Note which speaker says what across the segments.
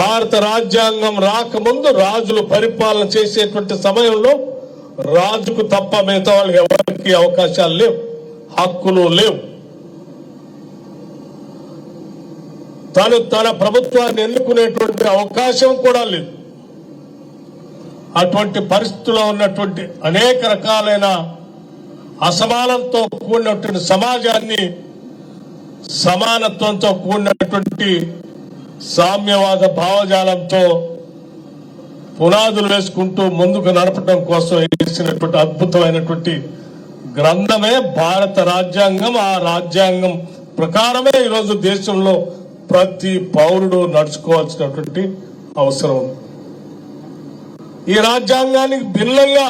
Speaker 1: భారత రాజ్యాంగం రాకముందు రాజులు పరిపాలన చేసేటువంటి సమయంలో రాజుకు తప్ప మిగతా వాళ్ళకి ఎవరికి అవకాశాలు లేవు, హక్కులు లేవు. తన ప్రభుత్వాన్ని ఎన్నుకునేటువంటి అవకాశం కూడా లేదు. అటువంటి పరిస్థితుల్లో ఉన్నటువంటి అనేక రకాలైన అసమానంతో కూడినటువంటి సమాజాన్ని సమానత్వంతో కూడినటువంటి సామ్యవాద భావజాలంతో పునాదులు వేసుకుంటూ ముందుకు నడపడం కోసం వేసినటువంటి అద్భుతమైనటువంటి గ్రంథమే భారత రాజ్యాంగం. ఆ రాజ్యాంగం ప్రకారమే ఈరోజు దేశంలో ప్రతి పౌరుడు నడుచుకోవాల్సినటువంటి అవసరం ఉంది. ఈ రాజ్యాంగానికి భిన్నంగా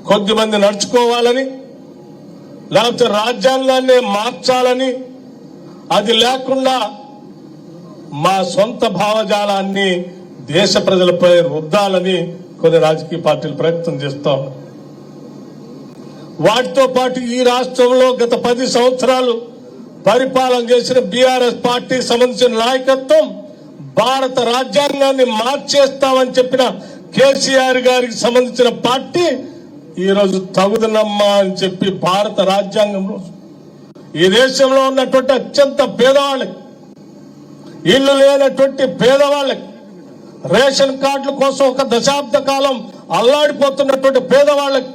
Speaker 1: కొద్దిమంది నడుచుకోవాలని, లేకపోతే రాజ్యాంగాన్ని మార్చాలని, అది లేకుండా మా సొంత భావజాలాన్ని దేశ ప్రజలపై రుద్దాలని కొన్ని రాజకీయ పార్టీలు ప్రయత్నం చేస్తా ఉన్నాయి. వాటితో పాటు ఈ రాష్ట్రంలో గత 10 సంవత్సరాలు పరిపాలన చేసిన బీఆర్ఎస్ పార్టీకి సంబంధించిన నాయకత్వం భారత రాజ్యాంగాన్ని మార్చేస్తామని చెప్పిన కేసీఆర్ గారికి సంబంధించిన పార్టీ ఈరోజు తగుదనమ్మా అని చెప్పి భారత రాజ్యాంగంలో ఈ దేశంలో ఉన్నటువంటి అత్యంత పేదవాళ్ళకి, ఇల్లు లేనటువంటి పేదవాళ్ళకి, రేషన్ కార్డుల కోసం ఒక దశాబ్ద కాలం అల్లాడిపోతున్నటువంటి పేదవాళ్ళకి,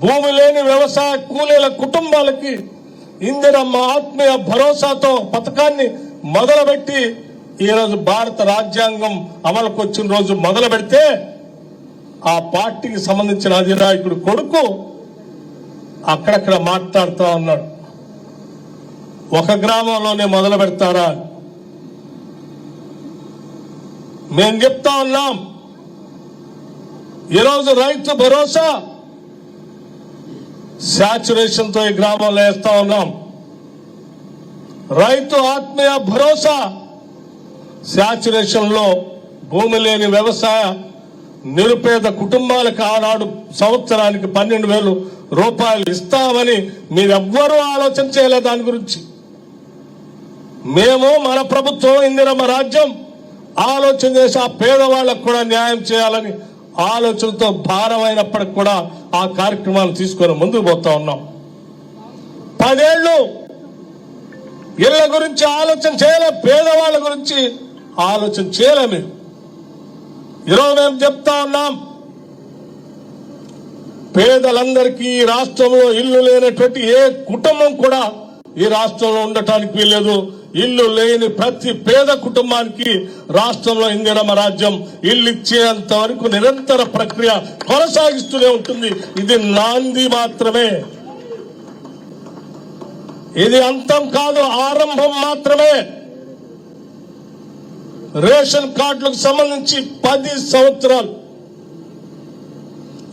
Speaker 1: భూమి లేని వ్యవసాయ కూలీల కుటుంబాలకి ఇందిరమ్మ ఆత్మీయ భరోసాతో పథకాన్ని మొదలుపెట్టి ఈరోజు భారత రాజ్యాంగం అమలుకు వచ్చిన రోజు మొదలు పెడితే ఆ పార్టీకి సంబంధించిన అధినాయకుడు కొడుకు అక్కడక్కడ మాట్లాడుతూ ఉన్నాడు. ఒక గ్రామంలోనే మొదలు పెడతారా? మేము చెప్తా ఉన్నాం, ఈరోజు రైతు భరోసా శాచ్యురేషన్ తో ఈ గ్రామంలో వేస్తా ఉన్నాం. రైతు ఆత్మీయ భరోసా శాచ్యురేషన్ లో భూమి లేని వ్యవసాయ నిరుపేద కుటుంబాలకు ఆనాడు సంవత్సరానికి 12,000 రూపాయలు ఇస్తామని మీరెవ్వరూ ఆలోచన చేయలేదు దాని గురించి. మేము మన ప్రభుత్వం ఇందిరమ్మ రాజ్యం ఆలోచన చేసి ఆ పేదవాళ్లకు కూడా న్యాయం చేయాలని ఆలోచనతో భారమైనప్పటికి కూడా ఆ కార్యక్రమాలు తీసుకొని ముందుకు పోతా ఉన్నాం. 10 ఏళ్లు ఇళ్ల గురించి ఆలోచన చేయలే, పేదవాళ్ళ గురించి ఆలోచన చేయలే. మీరు ఈరోజు మేము చెప్తా ఉన్నాం, పేదలందరికీ ఈ రాష్ట్రంలో ఇల్లు లేనటువంటి ఏ కుటుంబం కూడా ఈ రాష్ట్రంలో ఉండటానికి వీల్లేదు. ఇల్లు లేని ప్రతి పేద కుటుంబానికి రాష్ట్రంలో ఇందిరమ్మ రాజ్యం ఇల్లు ఇచ్చేంత వరకు నిరంతర ప్రక్రియ కొనసాగిస్తూనే ఉంటుంది. ఇది నాంది మాత్రమే, ఇది అంతం కాదు, ఆరంభం మాత్రమే. రేషన్ కార్డులకు సంబంధించి 10 సంవత్సరాలు,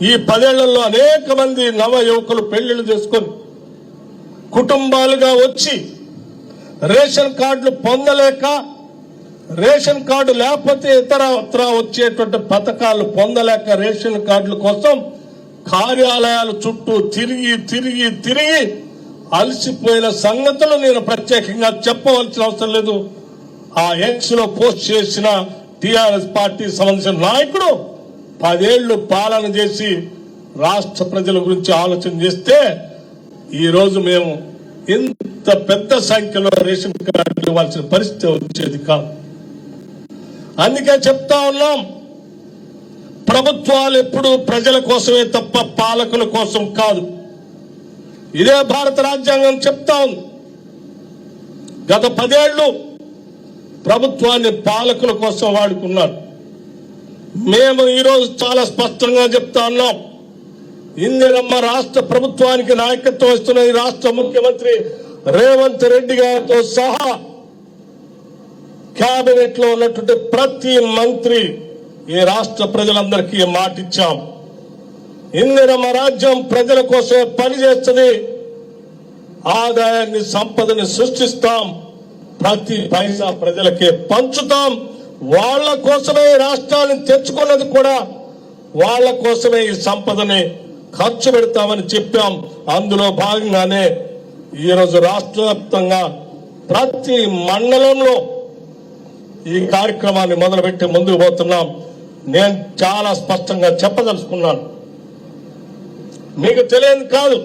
Speaker 1: ఈ 10 ఏళ్లలో అనేక మంది నవ యువకులు పెళ్లిళ్లు చేసుకొని కుటుంబాలుగా వచ్చి రేషన్ కార్డులు పొందలేక, రేషన్ కార్డు లేకపోతే ఇతర వచ్చేటువంటి పథకాలు పొందలేక రేషన్ కార్డుల కోసం కార్యాలయాల చుట్టూ తిరిగి అలసిపోయిన సంగతులు నేను ప్రత్యేకంగా చెప్పవలసిన అవసరం లేదు. ఆ ఎక్స్ లో పోస్ట్ చేసిన టిఆర్ఎస్ పార్టీకి సంబంధించిన నాయకుడు 10 ఏళ్లు పాలన చేసి రాష్ట్ర ప్రజల గురించి ఆలోచన చేస్తే ఈ రోజు మేము ఇంత పెద్ద సంఖ్యలో రేషన్ కార్డులు ఇవ్వాల్సిన పరిస్థితి వచ్చేది కాదు. అందుకే చెప్తా ఉన్నాం, ప్రభుత్వాలు ఎప్పుడు ప్రజల కోసమే తప్ప పాలకుల కోసం కాదు. ఇదే భారత రాజ్యాంగం చెప్తా ఉంది. గత 10 ఏళ్లు ప్రభుత్వాన్ని పాలకుల కోసం వాడుకున్నారు. మేము ఈరోజు చాలా స్పష్టంగా చెప్తా ఉన్నాం, ఇందిరమ్మ రాష్ట్ర ప్రభుత్వానికి నాయకత్వం వస్తున్న ఈ రాష్ట్ర ముఖ్యమంత్రి రేవంత్ రెడ్డి గారితో సహా కేబినెట్ లో ఉన్నటువంటి ప్రతి మంత్రి ఈ రాష్ట్ర ప్రజలందరికీ మాటిచ్చాం, ఇందిరమ్మ రాజ్యం ప్రజల కోసమే పనిచేస్తుంది, ఆదాయాన్ని సంపదని సృష్టిస్తాం, ప్రతి పైసా ప్రజలకే పంచుతాం, వాళ్ల కోసమే రాష్ట్రాన్ని తెచ్చుకున్నది కూడా వాళ్ల కోసమే ఈ సంపదని ఖర్చు పెడతామని చెప్పాం. అందులో భాగంగానే ఈరోజు రాష్ట్ర వ్యాప్తంగా ప్రతి మండలంలో ఈ కార్యక్రమాన్ని మొదలుపెట్టి ముందుకు పోతున్నాం. నేను చాలా స్పష్టంగా చెప్పదలుచుకున్నాను. మీకు తెలియదు కాదు,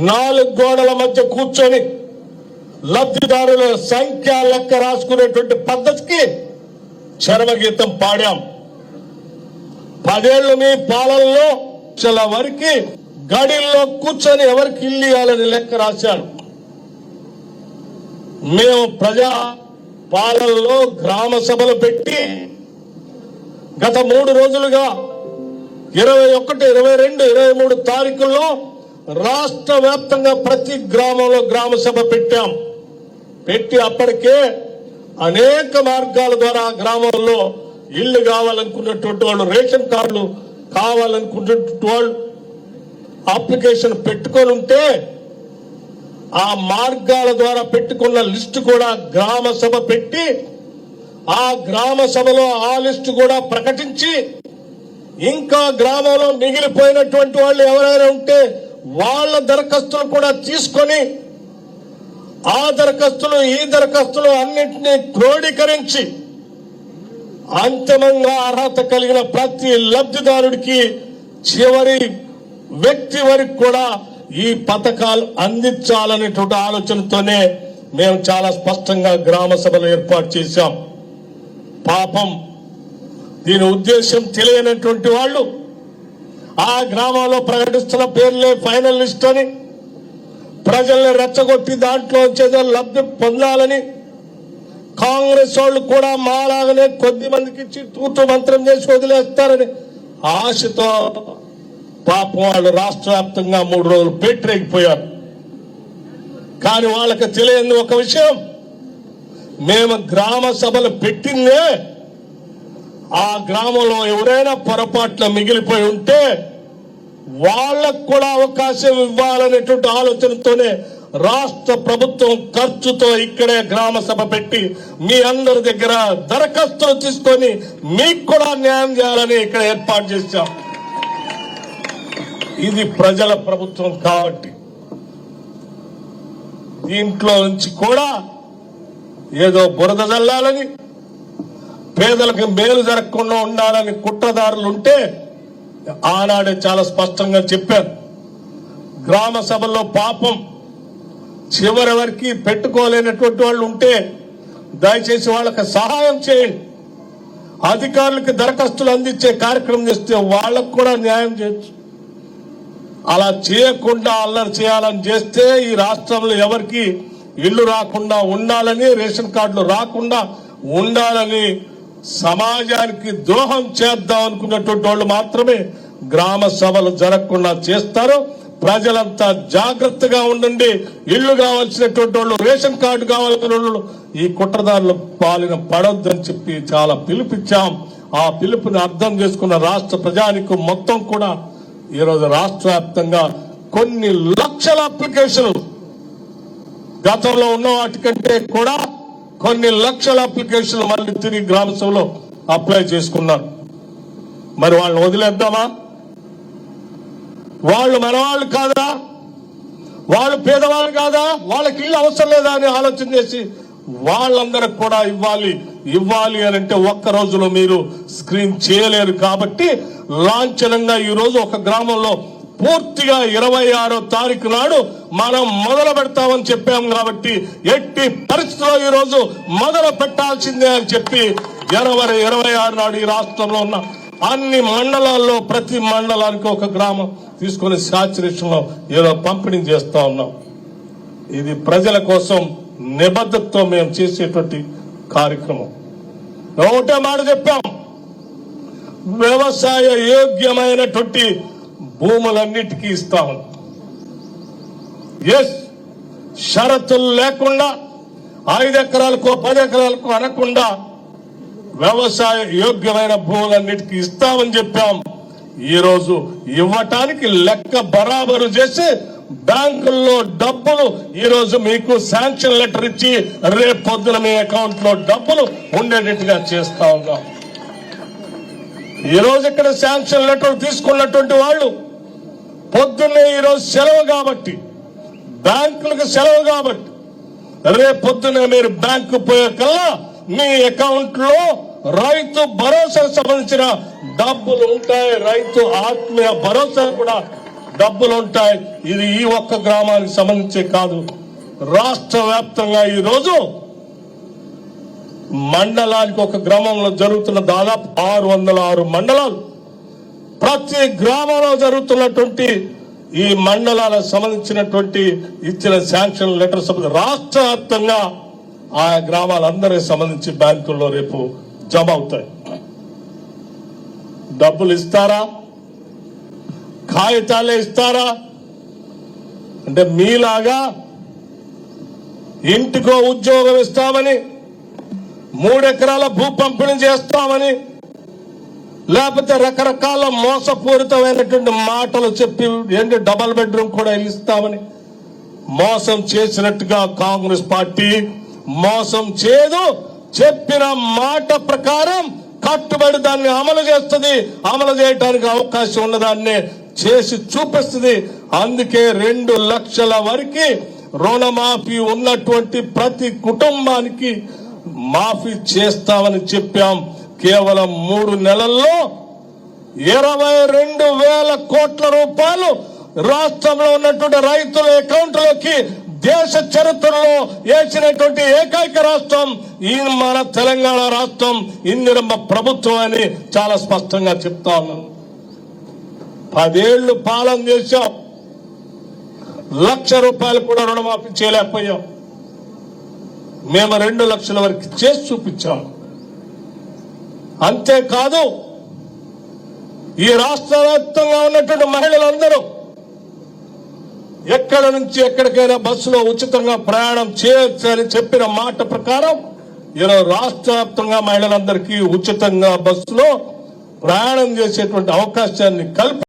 Speaker 1: 4 గోడల మధ్య కూర్చొని లబ్ధిదారుల సంఖ్య లెక్క రాసుకునేటువంటి పద్ధతికి చరమగీతం పాడాం. 10 ఏళ్లు మీ పాలనలో చాలా వరకు గడిల్లో కూర్చొని ఎవరికి ఇల్లు ఇవ్వాలని లెక్క రాశాను. మేము ప్రజా పాలనలో గ్రామ సభలు పెట్టి గత 3 రోజులుగా 21, 22, 23 తారీఖుల్లో రాష్ట్ర వ్యాప్తంగా ప్రతి గ్రామంలో గ్రామ సభ పెట్టాం. పెట్టి అప్పటికే అనేక మార్గాల ద్వారా గ్రామంలో ఇల్లు కావాలనుకున్నటువంటి వాళ్ళు, రేషన్ కార్డులు కావాలనుకున్నటువంటి వాళ్ళు అప్లికేషన్ పెట్టుకొని ఉంటే ఆ మార్గాల ద్వారా పెట్టుకున్న లిస్టు కూడా గ్రామ సభ పెట్టి ఆ గ్రామ సభలో ఆ లిస్టు కూడా ప్రకటించి ఇంకా గ్రామంలో మిగిలిపోయినటువంటి వాళ్ళు ఎవరైనా ఉంటే వాళ్ళ దరఖాస్తులు కూడా తీసుకొని ఆ దరఖాస్తులు ఈ దరఖాస్తులు అన్నింటినీ క్రోడీకరించి అంతిమంగా అర్హత కలిగిన ప్రతి లబ్ధిదారుడికి చివరి వ్యక్తి వరకు కూడా ఈ పథకాలు అందించాలనేటువంటి ఆలోచనతోనే మేము చాలా స్పష్టంగా గ్రామ సభలు ఏర్పాటు చేశాం. పాపం దీని ఉద్దేశం తెలియనటువంటి వాళ్ళు ఆ గ్రామంలో ప్రకటిస్తున్న పేర్లే ఫైనల్ లిస్ట్ అని ప్రజల్ని రెచ్చగొట్టి దాంట్లో వచ్చేదో లబ్ధి పొందాలని కాంగ్రెస్ వాళ్ళు కూడా మాలాగానే కొద్ది మందికి ఇచ్చి తూతు మంత్రం చేసి వదిలేస్తారని ఆశతో పాపం వాళ్ళు రాష్ట్ర వ్యాప్తంగా 3 రోజులు పెట్టిరేగిపోయారు. కానీ వాళ్ళకి తెలియని ఒక విషయం, మేము గ్రామ సభలు పెట్టిందే ఆ గ్రామంలో ఎవరైనా పొరపాట్ల మిగిలిపోయి ఉంటే వాళ్ళకు కూడా అవకాశం ఇవ్వాలనేటువంటి ఆలోచనతోనే రాష్ట్ర ప్రభుత్వం ఖర్చుతో ఇక్కడే గ్రామ సభ పెట్టి మీ అందరి దగ్గర దరఖాస్తులు తీసుకొని మీకు కూడా న్యాయం చేయాలని ఇక్కడ ఏర్పాటు చేశాం. ఇది ప్రజల ప్రభుత్వం కాబట్టి దీంట్లో నుంచి కూడా ఏదో బురద జల్లాలని, పేదలకు మేలు జరగకుండా ఉండాలని కుట్రదారులు ఉంటే ఆనాడే చాలా స్పష్టంగా చెప్పారు. గ్రామ సభల్లో పాపం చివరి వరకు పెట్టుకోలేనటువంటి వాళ్ళు ఉంటే దయచేసి వాళ్ళకి సహాయం చేయండి. అధికారులకు దరఖాస్తులు అందించే కార్యక్రమం చేస్తే వాళ్ళకు కూడా న్యాయం చేయొచ్చు. అలా చేయకుండా అల్లరి చేయాలని చేస్తే ఈ రాష్ట్రంలో ఎవరికి ఇల్లు రాకుండా ఉండాలని, రేషన్ కార్డులు రాకుండా ఉండాలని సమాజానికి ద్రోహం చేద్దాం అనుకున్నటువంటి వాళ్ళు మాత్రమే గ్రామ సభలు జరగకుండా చేస్తారు. ప్రజలంతా జాగ్రత్తగా ఉండండి. ఇల్లు కావాల్సినటువంటి వాళ్ళు, రేషన్ కార్డు కావాల్సిన వాళ్ళు ఈ కుట్రదారుల పాలన పడొద్దని చెప్పి చాలా పిలుపిచ్చాం. ఆ పిలుపుని అర్థం చేసుకున్న రాష్ట్ర ప్రజానికం మొత్తం కూడా ఈరోజు రాష్ట్ర వ్యాప్తంగా కొన్ని లక్షల అప్లికేషన్లు, గతంలో ఉన్న వాటికంటే కూడా కొన్ని లక్షల అప్లికేషన్లు మళ్ళీ తిరిగి గ్రామ సభలో అప్లై చేసుకున్నారు. మరి వాళ్ళని వదిలేద్దామా? వాళ్ళు మనవాళ్ళు కాదా? వాళ్ళు పేదవాళ్ళు కాదా? వాళ్ళకి ఇల్లు అవసరం లేదా అని ఆలోచన చేసి వాళ్ళందరికి కూడా ఇవ్వాలి అని అంటే ఒక్క రోజులో మీరు స్క్రీన్ చేయలేరు. కాబట్టి లాంఛనంగా ఈ రోజు ఒక గ్రామంలో పూర్తిగా 26వ తారీఖు నాడు మనం మొదలు పెడతామని చెప్పాం. కాబట్టి ఎట్టి పరిస్థితుల్లో ఈ రోజు మొదలు పెట్టాల్సిందే అని చెప్పి జనవరి 26 నాడు ఈ రాష్ట్రంలో ఉన్న అన్ని మండలాల్లో ప్రతి మండలానికి ఒక గ్రామం తీసుకుని సాచురేషన్ లో ఏదో పంపిణీ చేస్తా ఉన్నాం. ఇది ప్రజల కోసం నిబద్ధతతో మేము చేసేటువంటి కార్యక్రమం. ఒకటే మాట చెప్పాం, వ్యవసాయ యోగ్యమైనటువంటి భూములన్నిటికీ ఇస్తామని. ఎస్, షరతులు లేకుండా 5 ఎకరాలకు 10 ఎకరాలకు అనకుండా వ్యవసాయ యోగ్యమైన భూములన్నిటికీ ఇస్తామని చెప్పాం. ఈ రోజు ఇవ్వటానికి లెక్క బరాబరు చేసి బ్యాంకుల్లో డబ్బులు ఈ రోజు మీకు శాంక్షన్ లెటర్ ఇచ్చి రేపు పొద్దున మీ అకౌంట్ లో డబ్బులు ఉండేటట్టుగా చేస్తా ఉన్నాం. ఈ రోజు ఇక్కడ శాంక్షన్ లెటర్ తీసుకున్నటువంటి వాళ్ళు పొద్దున్నే ఈ రోజు సెలవు కాబట్టి, బ్యాంకులకు సెలవు కాబట్టి రేపు పొద్దునే మీరు బ్యాంకు పోయే కల్లా మీ అకౌంట్ లో రైతు భరోసాకు సంబంధించిన డబ్బులు ఉంటాయి, రైతు ఆత్మీయ భరోసా కూడా డబ్బులు ఉంటాయి. ఇది ఈ ఒక్క గ్రామానికి సంబంధించి కాదు, రాష్ట్ర వ్యాప్తంగా ఈ రోజు మండలానికి ఒక గ్రామంలో జరుగుతున్న దాదాపు 606 మండలాలు, ప్రతి గ్రామంలో జరుగుతున్నటువంటి ఈ మండలాలకు సంబంధించినటువంటి ఇచ్చిన శాంక్షన్ లెటర్స్ రాష్ట్ర వ్యాప్తంగా ఆయా గ్రామాలందరికి సంబంధించి బ్యాంకుల్లో రేపు జమ అవుతాయి. డబ్బులు ఇస్తారా, కాగితాలే ఇస్తారా అంటే మీలాగా ఇంటికో ఉద్యోగం ఇస్తామని, 3 ఎకరాల భూ పంపిణీ చేస్తామని, లేకపోతే రకరకాల మోసపూరితమైనటువంటి మాటలు చెప్పి ఏంటి డబల్ బెడ్రూమ్ కూడా ఇస్తామని మోసం చేసినట్టుగా కాంగ్రెస్ పార్టీ మోసం చేయదు. చెప్పిన మాట ప్రకారం కట్టుబడి దాన్ని అమలు చేస్తుంది, అమలు చేయడానికి అవకాశం ఉన్నదాన్ని చేసి చూపిస్తుంది. అందుకే 2 లక్షల వరకు రుణమాఫీ ఉన్నటువంటి ప్రతి కుటుంబానికి మాఫీ చేస్తామని చెప్పాం. కేవలం 3 నెలల్లో 22,000 కోట్ల రూపాయలు రాష్ట్రంలో ఉన్నటువంటి రైతుల అకౌంట్లోకి దేశ చరిత్రలో వేసినటువంటి ఏకైక రాష్ట్రం ఈ మన తెలంగాణ రాష్ట్రం, ఇందిరమ్మ ప్రభుత్వం అని చాలా స్పష్టంగా చెప్తా ఉన్నాం. 10 ఏళ్లు పాలన చేశాం, 1,00,000 రూపాయలు కూడా రుణమాఫీ చేయలేకపోయాం. మేము 2 లక్షల వరకు చేసి చూపించాం. అంతేకాదు ఈ రాష్ట్ర వ్యాప్తంగా ఉన్నటువంటి మహిళలందరూ ఎక్కడ నుంచి ఎక్కడికైనా బస్సులో ఉచితంగా ప్రయాణం చేయొచ్చు అని చెప్పిన మాట ప్రకారం ఈరోజు రాష్ట్ర వ్యాప్తంగా మహిళలందరికీ ఉచితంగా బస్సులో ప్రయాణం చేసేటువంటి అవకాశాన్ని కల్పి